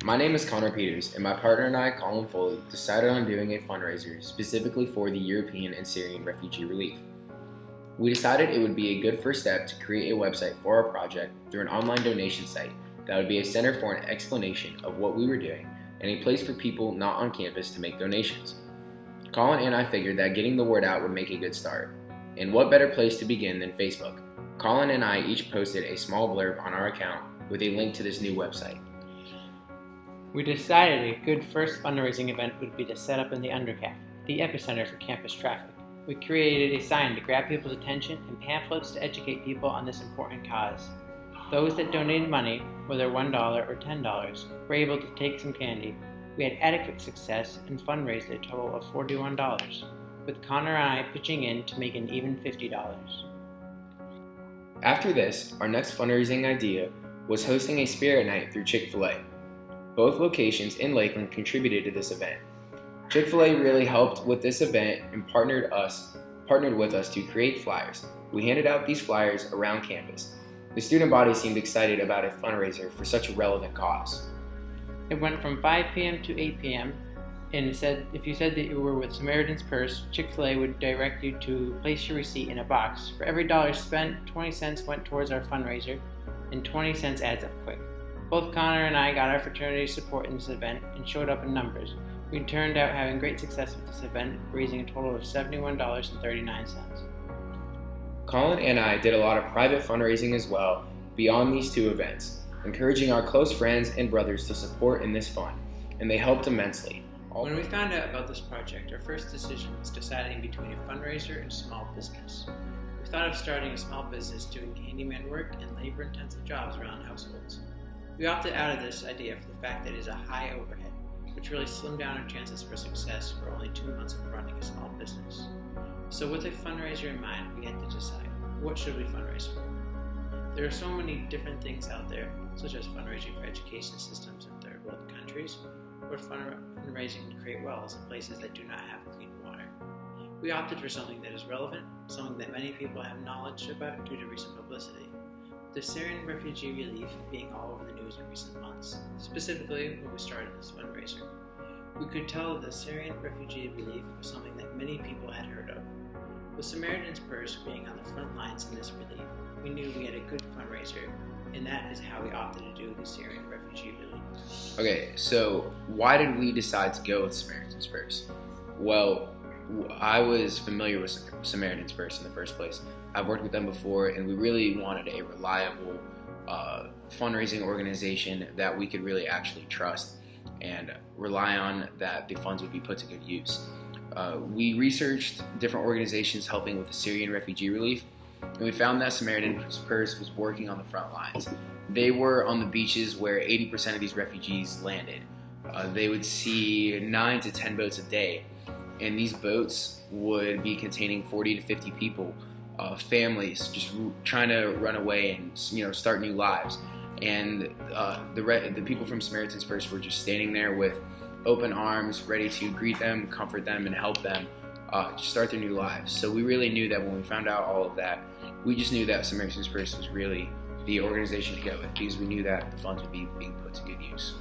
My name is Connor Peters, and my partner and I, Colin Foley, decided on doing a fundraiser specifically for the European and Syrian refugee relief. We decided it would be a good first step to create a website for our project through an online donation site that would be a center for an explanation of what we were doing and a place for people not on campus to make donations. Colin and I figured that getting the word out would make a good start. And what better place to begin than Facebook? Colin and I each posted a small blurb on our account with a link to this new website. We decided a good first fundraising event would be to set up in the Undercap, the epicenter for campus traffic. We created a sign to grab people's attention and pamphlets to educate people on this important cause. Those that donated money, whether $1 or $10, were able to take some candy. We had adequate success and fundraised a total of $41, with Connor and I pitching in to make an even $50. After this, our next fundraising idea was hosting a spirit night through Chick-fil-A. Both locations in Lakeland contributed to this event. Chick-fil-A really helped with this event and partnered with us to create flyers. We handed out these flyers around campus. The student body seemed excited about a fundraiser for such a relevant cause. It went from 5 p.m. to 8 p.m. and it said if you said that you were with Samaritan's Purse, Chick-fil-A would direct you to place your receipt in a box. For every dollar spent, 20 cents went towards our fundraiser, and 20 cents adds up quick. Both Connor and I got our fraternity support in this event and showed up in numbers. We turned out having great success with this event, raising a total of $71.39. Colin and I did a lot of private fundraising as well beyond these two events, encouraging our close friends and brothers to support in this fund, and they helped immensely. When we found out about this project, our first decision was deciding between a fundraiser and a small business. We thought of starting a small business doing handyman work and labor-intensive jobs around households. We opted out of this idea for the fact that it is a high overhead, which really slimmed down our chances for success for only 2 months of running a small business. So with a fundraiser in mind, we had to decide, what should we fundraise for? There are so many different things out there, such as fundraising for education systems in third world countries, or fundraising to create wells in places that do not have clean water. We opted for something that is relevant, something that many people have knowledge about due to recent publicity. The Syrian refugee relief being all over the news in recent months, specifically when we started this fundraiser. We could tell that the Syrian refugee relief was something that many people had heard of. With Samaritan's Purse being on the front lines in this relief, we knew we had a good fundraiser, and that is how we opted to do the Syrian refugee relief. Okay, so why did we decide to go with Samaritan's Purse? Well, I was familiar with Samaritan's Purse in the first place. I've worked with them before, and we really wanted a reliable fundraising organization that we could really actually trust and rely on that the funds would be put to good use. We researched different organizations helping with the Syrian refugee relief, and we found that Samaritan's Purse was working on the front lines. They were on the beaches where 80% of these refugees landed. They would see 9 to 10 boats a day, and these boats would be containing 40 to 50 people, families just trying to run away and start new lives. And the people from Samaritan's Purse were just standing there with open arms, ready to greet them, comfort them, and help them start their new lives. So we really knew that when we found out all of that, we just knew that Samaritan's Purse was really the organization to go with, because we knew that the funds would be being put to good use.